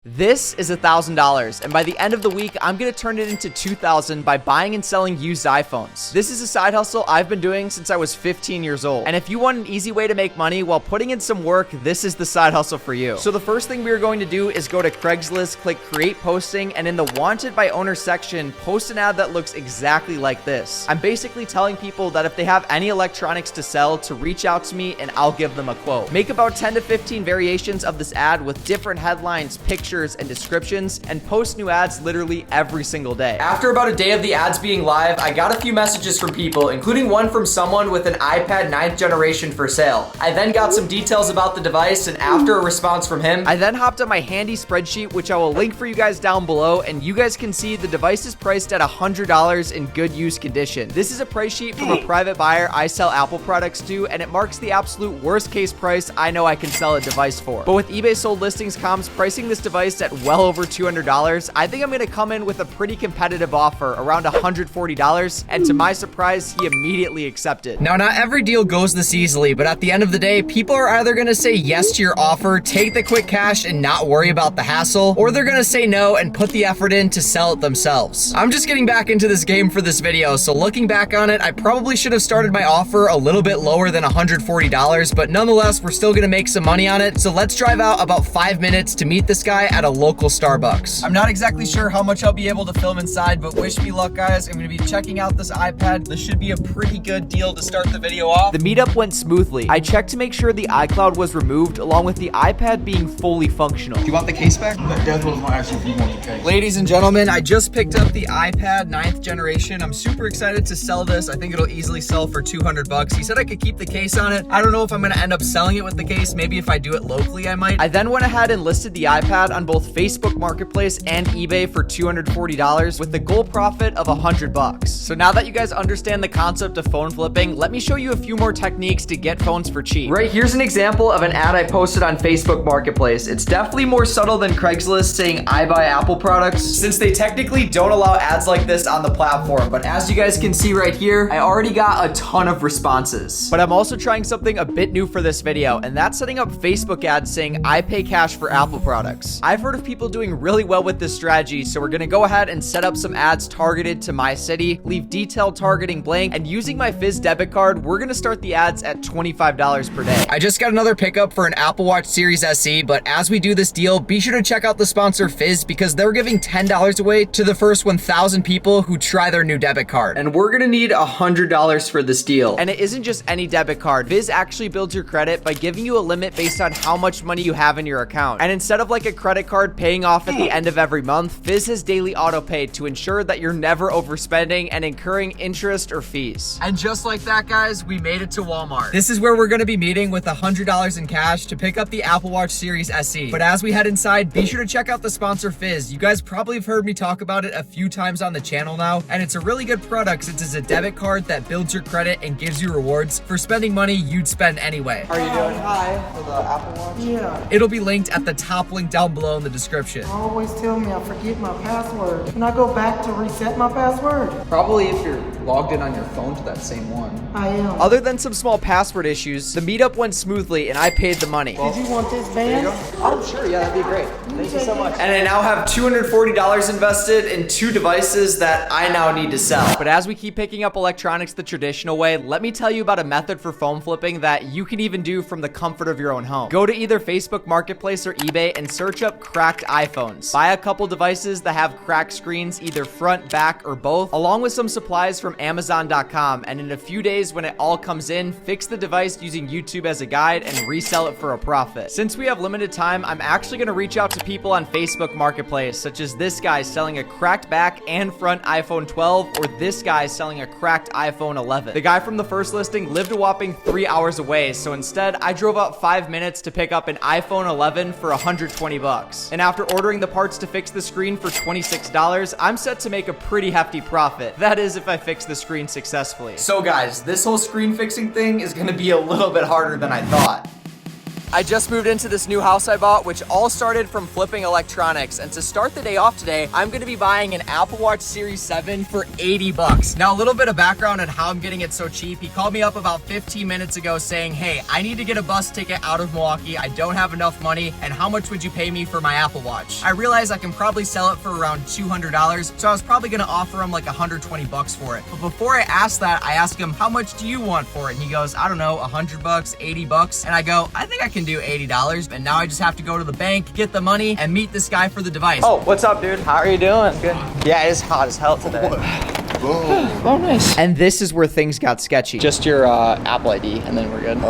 This is $1,000, and by the end of the week, I'm gonna turn it into $2,000 by buying and selling used iPhones. This is a side hustle I've been doing since I was 15 years old. And if you want an easy way to make money while putting in some work, this is the side hustle for you. So the first thing we are going to do is go to Craigslist, click create posting, and in the wanted by owner section, post an ad that looks exactly like this. I'm basically telling people that if they have any electronics to sell, to reach out to me and I'll give them a quote. Make about 10 to 15 variations of this ad with different headlines, pictures, and descriptions, and post new ads literally every single day. After about a day of the ads being live, I got a few messages from people, including one from someone with an iPad 9th generation for sale. I then got some details about the device, and after a response from him, I then hopped on my handy spreadsheet, which I will link for you guys down below, and you guys can see the device is priced at $100 in good use condition. This is a price sheet from a private buyer I sell Apple products to, and it marks the absolute worst case price I know I can sell a device for. But with eBay sold listings comms pricing this device at well over $200, I think I'm gonna come in with a pretty competitive offer around $140, and to my surprise, he immediately accepted. Now, not every deal goes this easily, but at the end of the day, people are either gonna say yes to your offer, take the quick cash and not worry about the hassle, or they're gonna say no and put the effort in to sell it themselves. I'm just getting back into this game for this video, so looking back on it, I probably should have started my offer a little bit lower than $140, but nonetheless, we're still gonna make some money on it, so let's drive out about 5 minutes to meet this guy at a local Starbucks. I'm not exactly sure how much I'll be able to film inside, but wish me luck, guys. I'm gonna be checking out this iPad. This should be a pretty good deal to start the video off. The meetup went smoothly. I checked to make sure the iCloud was removed, along with the iPad being fully functional. Do you want the case back? That's what I'm gonna ask you if you want the case. Ladies and gentlemen, I just picked up the iPad 9th generation. I'm super excited to sell this. I think it'll easily sell for 200 bucks. He said I could keep the case on it. I don't know if I'm gonna end up selling it with the case. Maybe if I do it locally, I might. I then went ahead and listed the iPad on both Facebook Marketplace and eBay for $240 with the goal profit of 100 bucks. So now that you guys understand the concept of phone flipping, let me show you a few more techniques to get phones for cheap. Right, here's an example of an ad I posted on Facebook Marketplace. It's definitely more subtle than Craigslist saying I buy Apple products, since they technically don't allow ads like this on the platform. But as you guys can see right here, I already got a ton of responses. But I'm also trying something a bit new for this video, and that's setting up Facebook ads saying I pay cash for Apple products. I've heard of people doing really well with this strategy, so we're gonna go ahead and set up some ads targeted to my city, leave detailed targeting blank, and using my Fizz debit card, we're gonna start the ads at $25 per day. I just got another pickup for an Apple Watch Series SE, but as we do this deal, be sure to check out the sponsor Fizz, because they're giving $10 away to the first 1,000 people who try their new debit card. And we're gonna need $100 for this deal. And it isn't just any debit card. Fizz actually builds your credit by giving you a limit based on how much money you have in your account. And instead of like a credit card paying off at the end of every month, Fizz has daily auto pay to ensure that you're never overspending and incurring interest or fees. And just like that, guys, we made it to Walmart. This is where we're gonna be meeting with $100 in cash to pick up the Apple Watch Series SE. But as we head inside, be sure to check out the sponsor Fizz. You guys probably have heard me talk about it a few times on the channel now, and it's a really good product since it's a debit card that builds your credit and gives you rewards for spending money you'd spend anyway. How are you doing? Hi. For the Apple Watch? Yeah. It'll be linked at the top link down below in the description. Always tell me I forget my password. Can I go back to reset my password? Probably if you're logged in on your phone to that same one. I am. Other than some small password issues, the meetup went smoothly and I paid the money. Did you want this band? Oh, sure. Yeah, that'd be great. Thank you so much. And I now have $240 invested in 2 devices that I now need to sell. But as we keep picking up electronics the traditional way, let me tell you about a method for phone flipping that you can even do from the comfort of your own home. Go to either Facebook Marketplace or eBay and search up cracked iPhones. Buy a couple devices that have cracked screens, either front, back, or both, along with some supplies from Amazon.com. And in a few days, when it all comes in, fix the device using YouTube as a guide and resell it for a profit. Since we have limited time, I'm actually going to reach out to people on Facebook Marketplace, such as this guy selling a cracked back and front iPhone 12, or this guy selling a cracked iPhone 11. The guy from the first listing lived a whopping 3 hours away, so instead I drove out 5 minutes to pick up an iPhone 11 for 120 bucks. And after ordering the parts to fix the screen for $26, I'm set to make a pretty hefty profit. That is if I fix the screen successfully. So guys, this whole screen fixing thing is gonna be a little bit harder than I thought. I just moved into this new house I bought, which all started from flipping electronics. And to start the day off today, I'm gonna be buying an Apple Watch Series 7 for 80 bucks. Now, a little bit of background on how I'm getting it so cheap. He called me up about 15 minutes ago saying, hey, I need to get a bus ticket out of Milwaukee. I don't have enough money, and how much would you pay me for my Apple Watch? I realized I can probably sell it for around $200, so I was probably gonna offer him like 120 bucks for it. But before I asked that, I asked him, how much do you want for it? And he goes, I don't know, 100 bucks, 80 bucks. And I go, I think I can do $80. And now I just have to go to the bank, get the money, and meet this guy for the device. Oh, what's up, dude? How are you doing? Good. Yeah, it's hot as hell today. Oh, nice. And this is where things got sketchy. Just your Apple ID, and then we're good.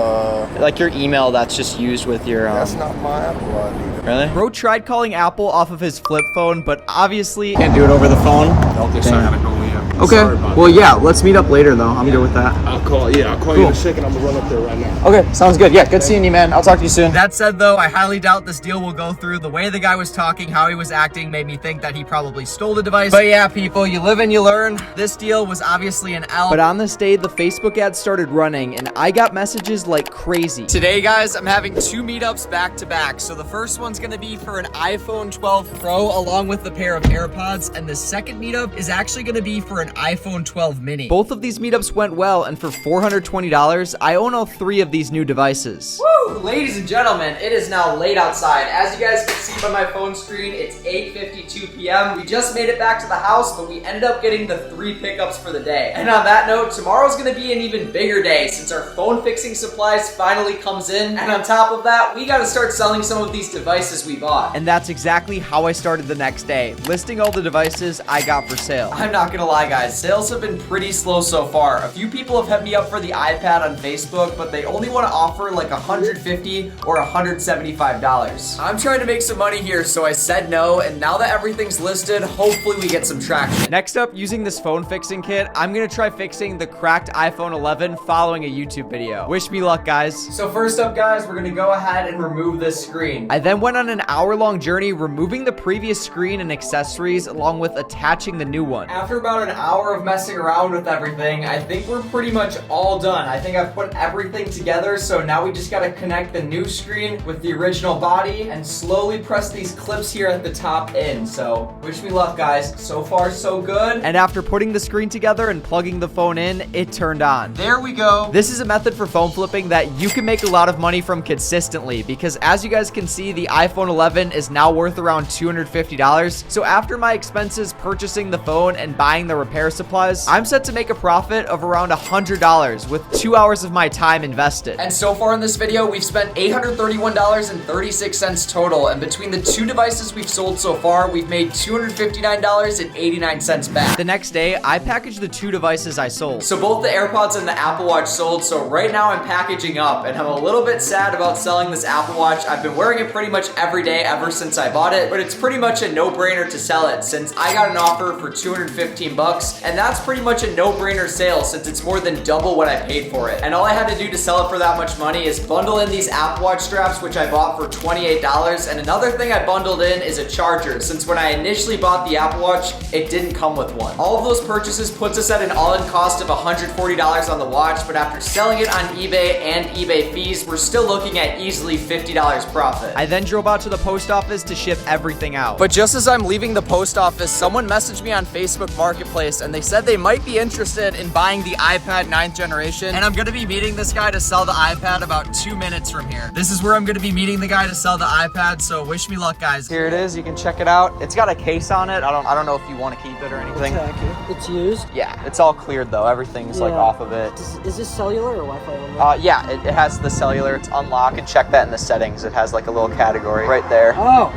Like your email that's just used with your. That's not my Apple ID. Really? Bro tried calling Apple off of his flip phone, but obviously Can't do it over the phone. Don't think so. I gotta go in. Okay. Sorry about Well, that. yeah. Let's meet up later, though. I'm good with that. I'll call you in a second. I'm gonna run up there right now. Okay. Sounds good. Yeah. Good seeing you, man. I'll talk to you soon. That said, though, I highly doubt this deal will go through. The way the guy was talking, how he was acting, made me think that he probably stole the device. But yeah, people, you live and you learn. This deal was obviously an L. But on this day, the Facebook ads started running, and I got messages like crazy. Today, guys, I'm having 2 meetups back to back. So the first one's gonna be for an iPhone 12 Pro along with a pair of AirPods, and the second meetup is actually gonna be for an iPhone 12 Mini. Both of these meetups went well, and for $420, I own all 3 of these new devices. Woo! Ladies and gentlemen, it is now late outside. As you guys can see by my phone screen, it's 8:52 p.m. We just made it back to the house, but we ended up getting the 3 pickups for the day. And on that note, tomorrow's gonna be an even bigger day since our phone fixing supplies finally comes in. And on top of that, we gotta start selling some of these devices we bought. And that's exactly how I started the next day, listing all the devices I got for sale. I'm not gonna lie, guys, sales have been pretty slow so far. A few people have hit me up for the iPad on Facebook, but they only want to offer like $150 or $175. I'm trying to make some money here, so I said no, and now that everything's listed, hopefully we get some traction. Next up, using this phone fixing kit, I'm gonna try fixing the cracked iPhone 11 following a YouTube video. Wish me luck, guys. So first up, guys, we're gonna go ahead and remove this screen. I then went on an hour-long journey removing the previous screen and accessories along with attaching the new one. After about an hour of messing around with everything, I think we're pretty much all done. I think I've put everything together, so now we just gotta connect the new screen with the original body and slowly press these clips here at the top in. So wish me luck, guys. So far, so good. And after putting the screen together and plugging the phone in, it turned on. There we go. This is a method for phone flipping that you can make a lot of money from consistently, because as you guys can see, the iPhone 11 is now worth around $250. So after my expenses purchasing the phone and buying the repair supplies, I'm set to make a profit of around $100 with 2 hours of my time invested. And so far in this video, we've spent $831.36 total, and between the 2 devices we've sold so far, we've made $259.89 back. The next day, I packaged the 2 devices I sold. So both the AirPods and the Apple Watch sold, so right now I'm packaging up, and I'm a little bit sad about selling this Apple Watch. I've been wearing it pretty much every day ever since I bought it, but it's pretty much a no-brainer to sell it since I got an offer for 215 bucks, and that's pretty much a no-brainer sale since it's more than double what I paid for it. And all I had to do to sell it for that much money is bundle in these Apple Watch straps, which I bought for $28, and another thing I bundled in is a charger, since when I initially bought the Apple Watch, it didn't come with one. All of those purchases puts us at an all-in cost of $140 on the watch, but after selling it on eBay and eBay fees, we're still looking at easily $50 profit. I then drove out to the post office to ship everything out. But just as I'm leaving the post office, someone messaged me on Facebook Marketplace, and they said they might be interested in buying the iPad 9th generation, and I'm gonna be meeting this guy to sell the iPad about 2 minutes from here. This is where I'm gonna be meeting the guy to sell the iPad, so wish me luck, guys. Here it is, you can check it out. It's got a case on it. I don't know if you want to keep it or anything. It's used? Yeah, it's all cleared though. Everything's like off of it. Is this cellular or Wi-Fi only? Yeah, it has the cellular. It's unlocked. You can check that in the settings. It has like a little category right there. Oh.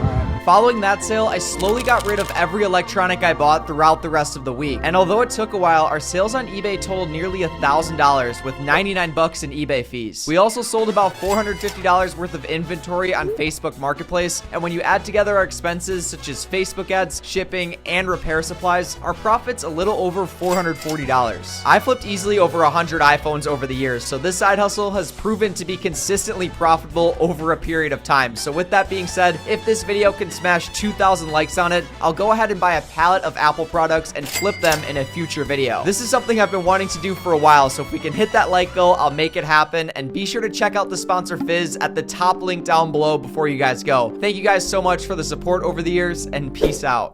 Following that sale, I slowly got rid of every electronic I bought throughout the rest of the week. And although it took a while, our sales on eBay totaled nearly $1,000 with 99 bucks in eBay fees. We also sold about $450 worth of inventory on Facebook Marketplace. And when you add together our expenses such as Facebook ads, shipping, and repair supplies, our profit's a little over $440. I flipped easily over 100 iPhones over the years, so this side hustle has proven to be consistently profitable over a period of time. So with that being said, if this video can smash 2,000 likes on it, I'll go ahead and buy a pallet of Apple products and flip them in a future video. This is something I've been wanting to do for a while, so if we can hit that like goal, I'll make it happen. And be sure to check out the sponsor Fizz at the top link down below before you guys go. Thank you guys so much for the support over the years, and peace out.